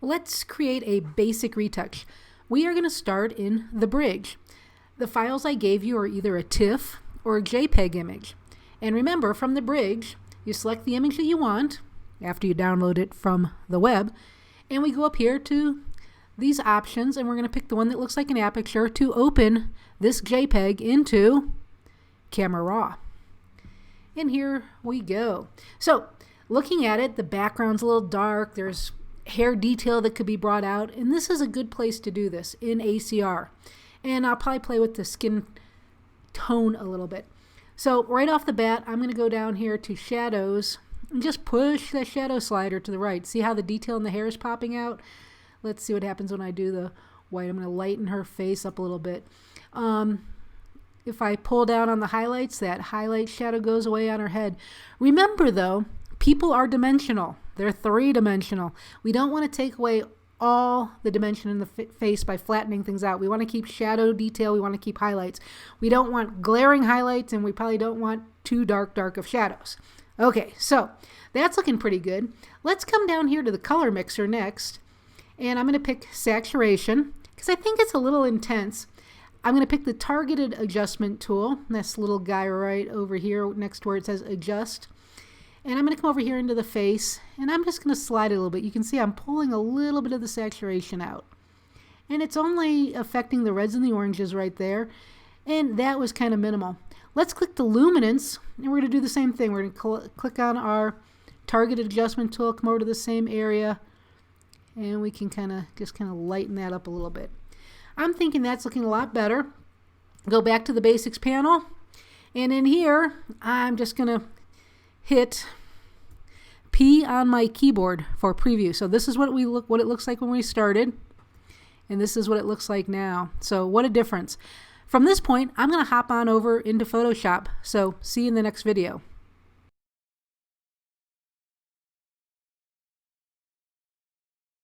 Let's create a basic retouch. We are going to start in the bridge. The files I gave you are either a TIFF or a JPEG image. And remember, from the bridge, you select the image that you want after you download it from the web, and we go up here to these options, and we're going to pick the one that looks like an aperture to open this JPEG into Camera Raw. And here we go. So looking at it, the background's a little dark. There's hair detail that could be brought out, and this is a good place to do this in ACR. And I'll probably play with the skin tone a little bit. So right off the bat, I'm going to go down here to shadows and just push the shadow slider to the right. See how the detail in the hair is popping out? Let's see what happens when I do the white. I'm going to lighten her face up a little bit. If I pull down on the highlights, that highlight shadow goes away on her head. Remember though, people are dimensional. They're three-dimensional. We don't want to take away all the dimension in the face by flattening things out. We want to keep shadow detail. We want to keep highlights. We don't want glaring highlights, and we probably don't want too dark of shadows. Okay, so that's looking pretty good. Let's come down here to the color mixer next, and I'm going to pick saturation because I think it's a little intense. I'm going to pick the targeted adjustment tool, this little guy right over here next to where it says adjust. And I'm going to come over here into the face, and I'm just going to slide it a little bit. You can see I'm pulling a little bit of the saturation out. And it's only affecting the reds and the oranges right there, and that was kind of minimal. Let's click the luminance, and we're going to do the same thing. We're going to click on our targeted adjustment tool, come over to the same area, and we can just lighten that up a little bit. I'm thinking that's looking a lot better. Go back to the basics panel, and in here I'm just going to hit P on my keyboard for preview. So this is what it looks like when we started, and this is what it looks like now. So what a difference. From this point, I'm going to hop on over into Photoshop. So see you in the next video.